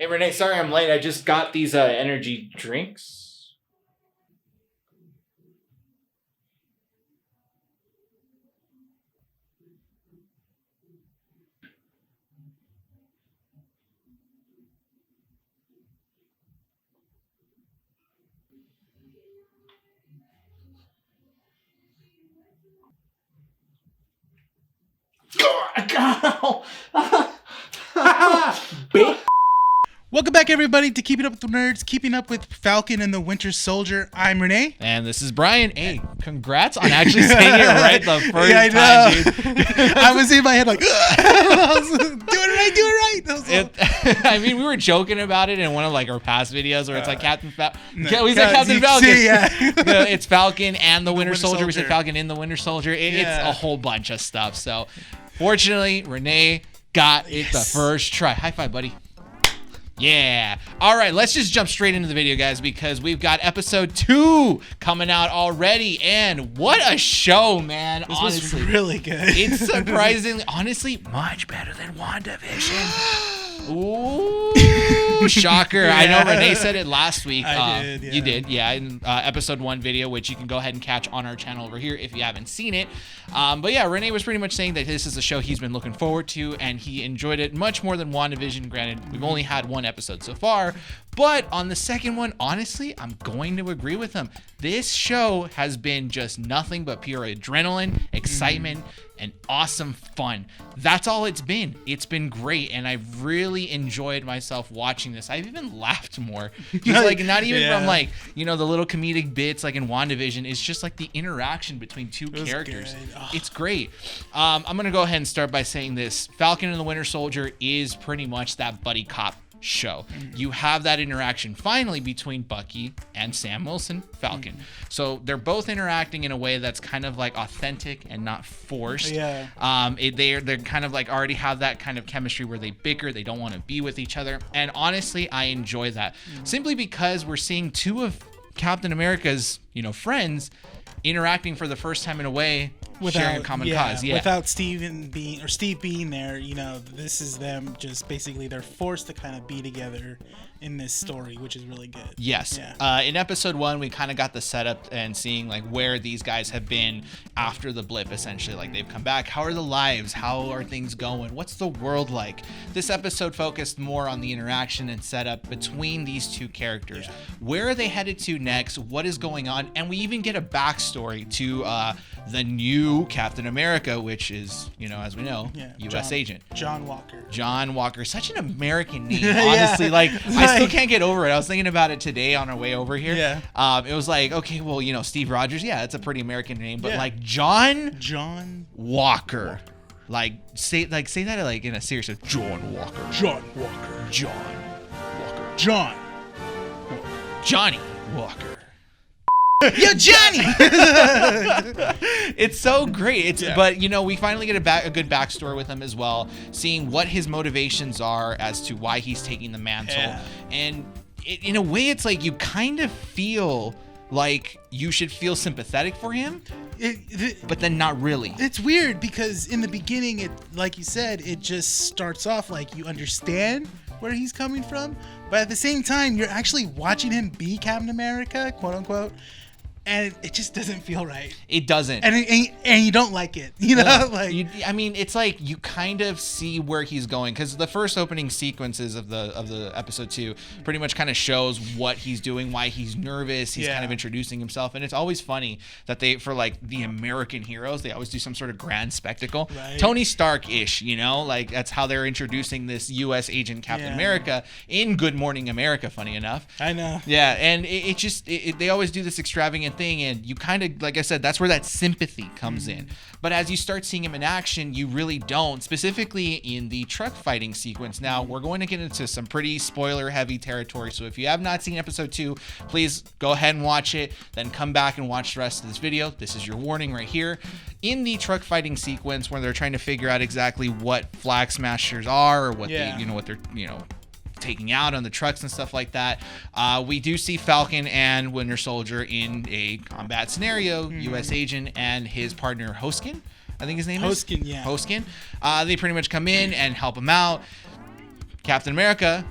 Hey, Rene, sorry I'm late. I just got these energy drinks. Bitch. Welcome back, everybody, to Keeping Up with the Nerds, Keeping Up with Falcon and the Winter Soldier. I'm Rene. And this is Bryan. Hey, congrats on actually saying it right the first I time, dude. I was in my head like, I was doing it right. I mean, we were joking about it in one of like our past videos where it's like Captain Falcon. No, We said Captain Falcon. see, yeah. It's Falcon and the Winter Winter Soldier. We said Soldier. Falcon in the Winter Soldier. It's Yeah. a whole bunch of stuff. So, fortunately, Rene got it the first try. High five, buddy. Yeah. All right, let's just jump straight into the video, guys, because we've got episode 2 coming out already. And what a show, man. This honestly. was really good. It's surprisingly, honestly, much better than WandaVision. Ooh, shocker. Yeah. I know Rene said it last week. I did, yeah. You did, yeah, in episode 1 video, which you can go ahead and catch on our channel over here if you haven't seen it. But yeah, Rene was pretty much saying that this is a show he's been looking forward to, and he enjoyed it much more than WandaVision. Granted, we've only had 1 episode so far, but on the second one, honestly, I'm going to agree with him. This show has been just nothing but pure adrenaline, excitement, and awesome fun. That's all it's been. It's been great, and I've really enjoyed myself watching this. I've even laughed more. Just like not even from like, you know, the little comedic bits like in WandaVision. It's just like the interaction between two characters. It's great. I'm gonna go ahead and start by saying this: Falcon and the Winter Soldier is pretty much that buddy cop show. You have that interaction finally between Bucky and Sam Wilson, Falcon. So they're both interacting in a way that's kind of like authentic and not forced. Yeah. They're kind of like already have that kind of chemistry where they bicker, they don't want to be with each other. And honestly, I enjoy that simply because we're seeing 2 of Captain America's, you know, friends interacting for the first time in a way, sharing a common cause. Yeah. Without Steve being there, you know, this is them just basically they're forced to kind of be together in this story, which is really good. Yes. Yeah. In episode 1, we kind of got the setup and seeing like where these guys have been after the blip, essentially. Like they've come back. How are the lives? How are things going? What's the world like? This episode focused more on the interaction and setup between these 2 characters. Yeah. Where are they headed to next? What is going on? And we even get a backstory to the new Captain America, which is, you know, as we know, U.S. agent. John Walker. John Walker. Such an American name, honestly. Like, I still can't get over it. I was thinking about it today on our way over here. Yeah. It was like, okay, well, you know, Steve Rogers, yeah, it's a pretty American name, but like John Walker. Like say that like in a serious John Walker. John Walker. Johnny Walker. Yo, Johnny! It's so great. But you know, we finally get a good backstory with him as well, seeing what his motivations are as to why he's taking the mantle. And in a way, it's like you kind of feel like you should feel sympathetic for him, but then not really. It's weird because in the beginning, it, like you said, it just starts off like you understand where he's coming from, but at the same time, you're actually watching him be Captain America, quote unquote. And it just doesn't feel right. It doesn't. And you don't like it, you know? I mean, it's like you kind of see where he's going, because the first opening sequences of the episode 2 pretty much kind of shows what he's doing, why he's nervous. He's kind of introducing himself, and it's always funny that they, for like the American heroes, they always do some sort of grand spectacle. Right. Tony Stark-ish, you know, like that's how they're introducing this U.S. agent Captain America in Good Morning America. Funny enough. I know. Yeah, and they always do this extravagant thing, and you kind of, like I said, that's where that sympathy comes in. But as you start seeing him in action, you really don't, specifically in the truck fighting sequence. Now, we're going to get into some pretty spoiler heavy territory, so if you have not seen episode 2, please go ahead and watch it, then come back and watch the rest of this video. This is your warning right here. In the truck fighting sequence, where they're trying to figure out exactly what flag smashers are, or what they, you know, what they're, you know, taking out on the trucks and stuff like that, we do see Falcon and Winter Soldier in a combat scenario. U.S. agent and his partner Hoskin, I think his name is Hoskin. They pretty much come in and help him out. Captain America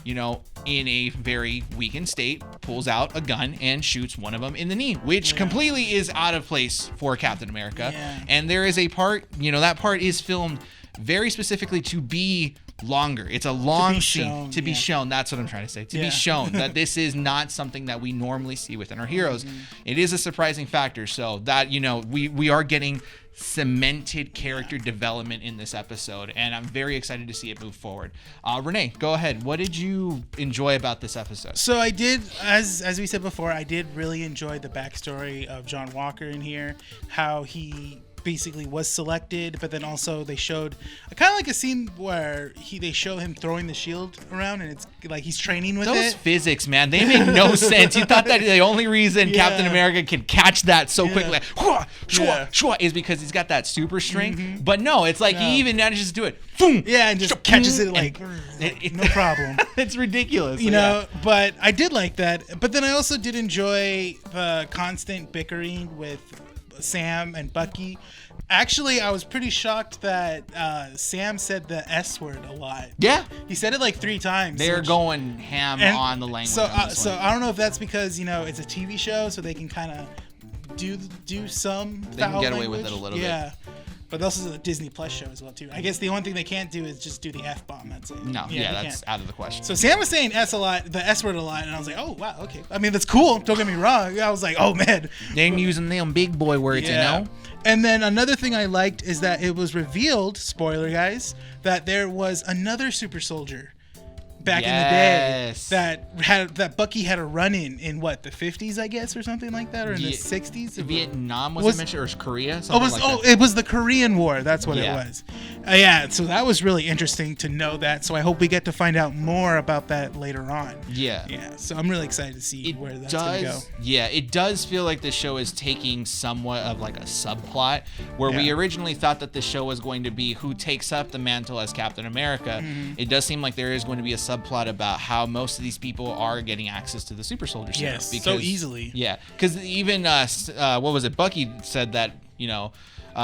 in a very weakened state, pulls out a gun and shoots one of them in the knee, which completely is out of place for Captain America. Yeah. And there is a part, that part is filmed very specifically to be longer. It's a long scene to be shown. That's what I'm trying to say. To be shown that this is not something that we normally see within our heroes. It is a surprising factor. So that, we are getting cemented character development in this episode, and I'm very excited to see it move forward. Rene, go ahead. What did you enjoy about this episode? So I did, as we said before, I did really enjoy the backstory of John Walker in here, how he basically was selected, but then also they showed kind of like a scene where they show him throwing the shield around, and it's like he's training with those it. physics, man, they make no sense. You thought that the only reason Captain America can catch that so quickly is because he's got that super strength, but no, it's like he even manages to do it. Boom, and just catches it like no problem. It's ridiculous, but I did like that. But then I also did enjoy the constant bickering with Sam and Bucky. Actually, I was pretty shocked that Sam said the S word a lot. Yeah, he said it like 3 times. They're going ham on the language. So I don't know if that's because it's a TV show, so they can kind of do some. They can get away with it a little bit. Yeah. But this is a Disney Plus show as well too. I guess the only thing they can't do is just do the F-bomb. That's it. No, that's out of the question. So Sam was saying the S word a lot, and I was like, oh wow, okay. I mean, that's cool. Don't get me wrong. I was like, oh man, they ain't using them big boy words, And then another thing I liked is that it was revealed, spoiler guys, that there was another super soldier back in the day that Bucky had a run-in in what, the 50s, I guess, or something like that, or in the 60s. Vietnam was it mentioned, or Korea? It was the Korean War. That's what it was. So that was really interesting to know that. So I hope we get to find out more about that later on. Yeah. So I'm really excited to see where that's going to go. Yeah, it does feel like this show is taking somewhat of like a subplot where we originally thought that the show was going to be who takes up the mantle as Captain America. It does seem like there is going to be a subplot about how most of these people are getting access to the super soldier serum. Yes, so easily. Yeah, because even what was it? Bucky said that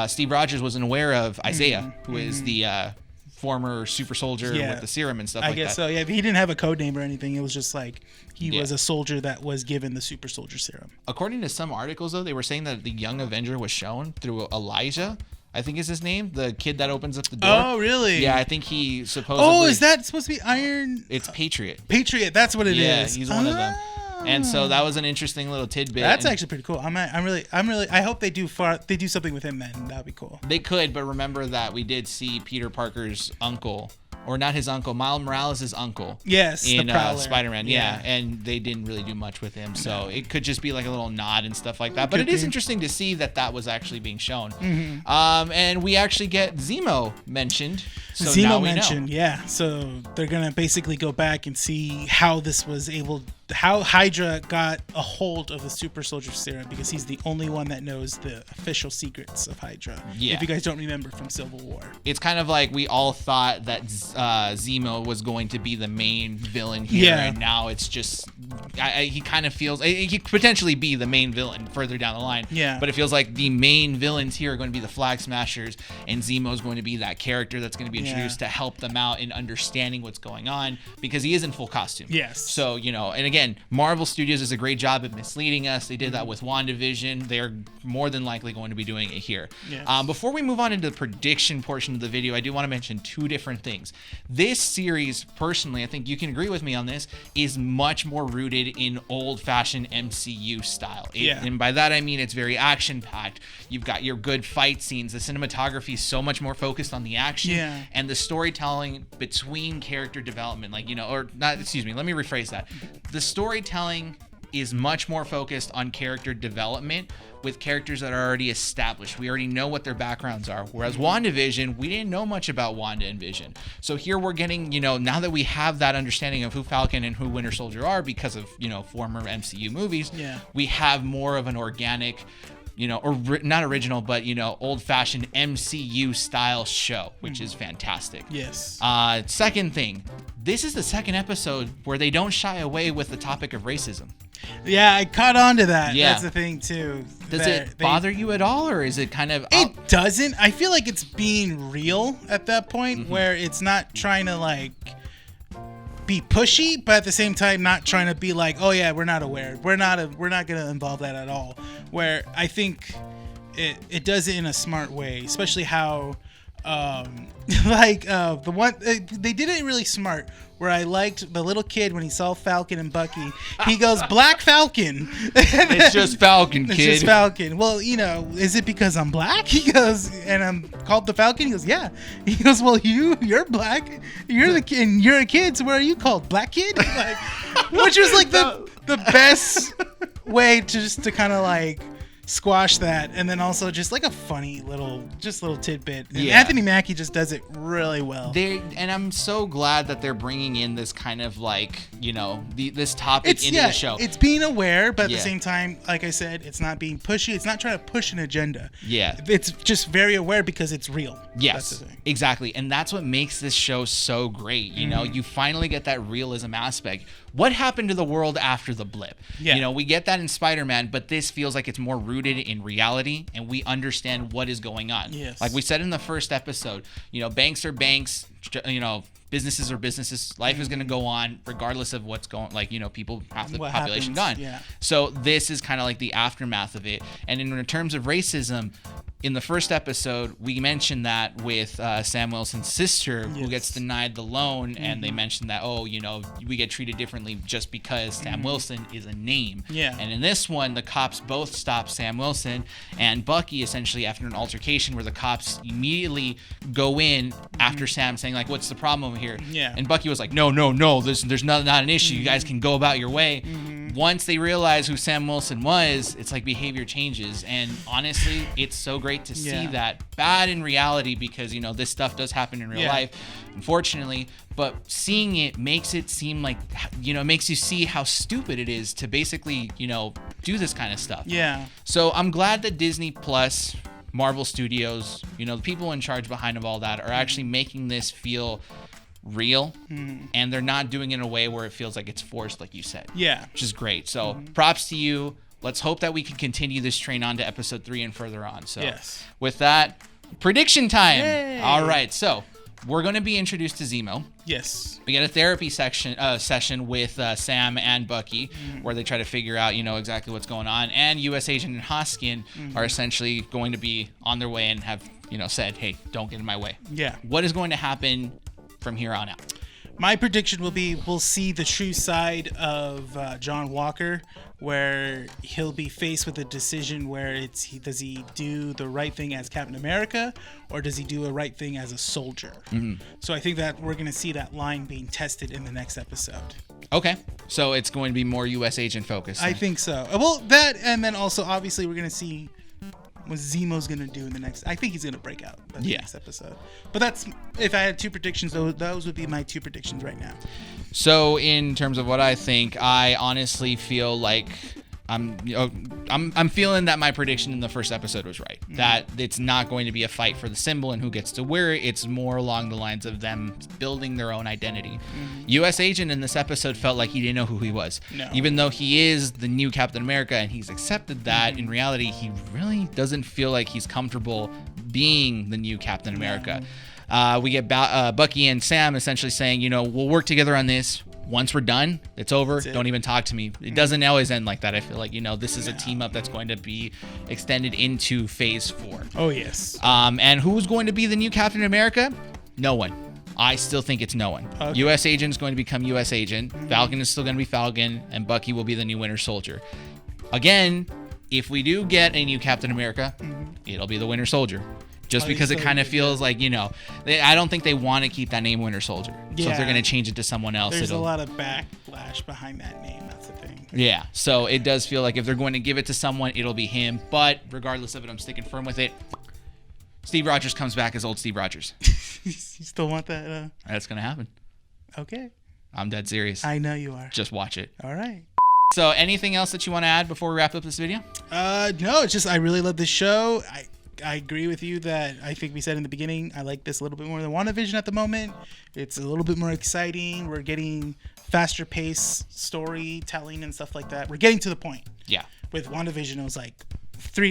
Steve Rogers wasn't aware of Isaiah, who is the former super soldier with the serum and stuff like that. I guess so. Yeah, he didn't have a code name or anything. It was just like he was a soldier that was given the super soldier serum. According to some articles, though, they were saying that the young Avenger was shown through Elijah, I think is his name, the kid that opens up the door. Oh, really? Yeah, I think he supposedly... Oh, is that supposed to be Iron? It's Patriot. Patriot, that's what it is. Yeah, he's one of them. And so that was an interesting little tidbit. That's actually pretty cool. I'm really. I hope they do something with him then. That'd be cool. They could, but remember that we did see Peter Parker's uncle. Or not his uncle, Miles Morales' uncle. Yes, in the Spider-Man. Yeah, and they didn't really do much with him, so it could just be like a little nod and stuff like that. But it is interesting to see that was actually being shown. And we actually get Zemo mentioned. So Zemo now we mentioned, know. yeah. So they're gonna basically go back and see how how Hydra got a hold of the super soldier serum, because he's the only one that knows the official secrets of Hydra. Yeah. If you guys don't remember from Civil War, it's kind of like we all thought that Zemo was going to be the main villain here, and now it's just he kind of feels he could potentially be the main villain further down the line. Yeah. But it feels like the main villains here are going to be the Flag Smashers, and Zemo's going to be that character that's going to be introduced to help them out in understanding what's going on, because he is in full costume. Yes. So and again, Marvel Studios does a great job at misleading us. They did that with WandaVision. They're more than likely going to be doing it here. Yes. Before we move on into the prediction portion of the video, I do want to mention 2 different things. This series, personally, I think you can agree with me on this, is much more rooted in old-fashioned MCU style. And by that I mean it's very action-packed. You've got your good fight scenes. The cinematography is so much more focused on the action and the storytelling between character development. Let me rephrase that. The storytelling is much more focused on character development with characters that are already established. We already know what their backgrounds are. Whereas WandaVision, we didn't know much about Wanda and Vision. So here we're getting, now that we have that understanding of who Falcon and who Winter Soldier are because of, former MCU movies, we have more of an organic, or not original, but old-fashioned MCU style show, which is fantastic. Yes. Second thing, this is the second episode where they don't shy away with the topic of racism. Yeah, I caught on to that. Yeah. That's the thing too. Does it bother you at all, or is it kind of? It doesn't. I feel like it's being real at that point, where it's not trying to be pushy, but at the same time not trying to be like, oh yeah, we're not aware, we're not gonna involve that at all. Where I think it does it in a smart way, especially how the one they did it really smart. Where I liked the little kid when he saw Falcon and Bucky, he goes, Black Falcon. It's just Falcon, kid. It's just Falcon. Well, is it because I'm black? He goes, and I'm called the Falcon? He goes, yeah. He goes, well, you're black. You're the kid, and you're a kid, so what are you called? Black kid? Like, which was like the best way to kind of like squash that, and then also just like a funny little tidbit. And Anthony Mackie just does it really well. And I'm so glad that they're bringing in this kind of like this topic into the show. It's being aware, but at the same time, like I said, it's not being pushy. It's not trying to push an agenda. Yeah, it's just very aware because it's real. Yes, that's the thing. Exactly, and that's what makes this show so great. You finally get that realism aspect. What happened to the world after the blip? Yeah. We get that in Spider-Man, but this feels like it's more rooted in reality, and we understand what is going on. Yes. Like we said in the first episode, banks are banks, businesses are businesses. Life is going to go on regardless of what's going, people, half the population gone. Yeah. So this is kind of like the aftermath of it. And in terms of racism, in the first episode, we mentioned that with Sam Wilson's sister, who gets denied the loan, and they mentioned that, we get treated differently just because Sam Wilson is a name. Yeah. And in this one, the cops both stop Sam Wilson and Bucky, essentially after an altercation where the cops immediately go in after Sam saying, like, what's the problem over here? Yeah. And Bucky was like, no, there's not an issue. You guys can go about your way. Once they realize who Sam Wilson was, it's like behavior changes. And honestly, it's so great to see that. Bad in reality because, this stuff does happen in real life, unfortunately. But seeing it makes it seem like, makes you see how stupid it is to basically, do this kind of stuff. Yeah. So I'm glad that Disney Plus, Marvel Studios, the people in charge behind of all that are actually making this feel real, and they're not doing it in a way where it feels like it's forced, like you said. Yeah. Which is great. So props to you. Let's hope that we can continue this train on to episode 3 and further on. So with that, prediction time. Yay. All right. So we're going to be introduced to Zemo. Yes. We get a therapy session with Sam and Bucky, where they try to figure out, exactly what's going on. And U.S. Agent and Hoskin are essentially going to be on their way and have, said, hey, don't get in my way. Yeah. What is going to happen from here on out? My prediction will be we'll see the true side of John Walker, where he'll be faced with a decision where does he do the right thing as Captain America, or does he do a right thing as a soldier? So I think that we're going to see that line being tested in the next episode. Okay, so it's going to be more U.S. agent focused. I think so. Well, that, and then also obviously we're going to see what Zemo's gonna do in the next. I think he's gonna break out in the next episode. But that's, if I had two predictions, those would be my two predictions right now. So in terms of what I think, I honestly feel like I'm feeling that my prediction in the first episode was right. That it's not going to be a fight for the symbol and who gets to wear it. It's more along the lines of them building their own identity. U.S. Agent in this episode felt like he didn't know who he was. No. Even though he is the new Captain America and he's accepted that, in reality, he really doesn't feel like he's comfortable being the new Captain America. We get Bucky and Sam essentially saying, we'll work together on this. Once we're done, it's over. Don't even talk to me. It doesn't always end like that. I feel like, this is a team up that's going to be extended into phase 4. Oh, yes. And who's going to be the new Captain America? No one. I still think it's no one. Okay. U.S. Agent is going to become U.S. Agent. Falcon is still going to be Falcon. And Bucky will be the new Winter Soldier. Again, if we do get a new Captain America, it'll be the Winter Soldier. Just because it kind of feels like, I don't think they want to keep that name Winter Soldier. So if they're going to change it to someone else, there's a lot of backlash behind that name. That's the thing. Yeah. So it does feel like if they're going to give it to someone, it'll be him. But regardless of it, I'm sticking firm with it. Steve Rogers comes back as old Steve Rogers. You still want that? That's going to happen. Okay. I'm dead serious. I know you are. Just watch it. All right. So anything else that you want to add before we wrap up this video? No, it's just I really love this show. I agree with you that I think we said in the beginning, I like this a little bit more than WandaVision at the moment. It's a little bit more exciting. We're getting faster pace storytelling and stuff like that. We're getting to the point. Yeah. With WandaVision, it was like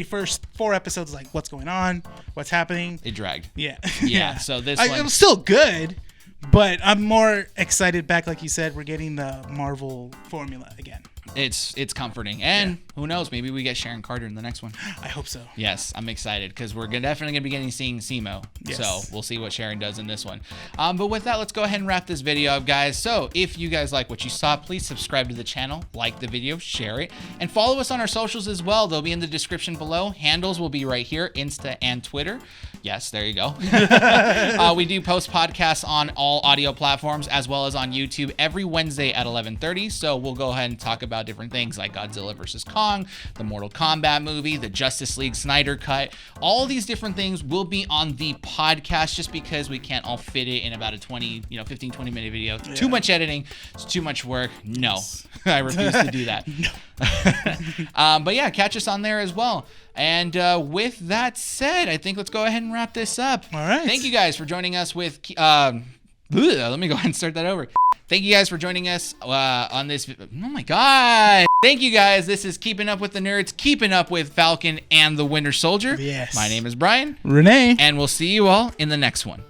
first 4 episodes, like what's going on, what's happening. It dragged. Yeah. Yeah. So this one, it was still good, But I'm more excited back, like you said, we're getting the Marvel formula again. It's comforting, and who knows, maybe we get Sharon Carter in the next one. I hope so. Yes, I'm excited because we're definitely gonna be seeing Zemo. Yes. So we'll see what Sharon does in this one. But with that, let's go ahead and wrap this video up, guys. So if you guys like what you saw, please subscribe to the channel, like the video, share it, and follow us on our socials as well. They'll be in the description below. Handles will be right here, Insta and Twitter. Yes, there you go. We do post podcasts on all audio platforms as well as on YouTube every Wednesday at 11:30. So we'll go ahead and talk about different things like Godzilla vs. Kong, the Mortal Kombat movie, the Justice League Snyder Cut. All these different things will be on the podcast just because we can't all fit it in about a 15, 20-minute video. Yeah. Too much editing. It's too much work. No, I refuse to do that. But yeah, catch us on there as well. And with that said, I think let's go ahead and wrap this up. All right. Thank you guys for joining us with... let me go ahead and start that over. Thank you guys for joining us on this... Oh my God. Thank you guys. This is Keeping Up with the Nerds, keeping up with Falcon and the Winter Soldier. Yes. My name is Bryan. Rene. And we'll see you all in the next one.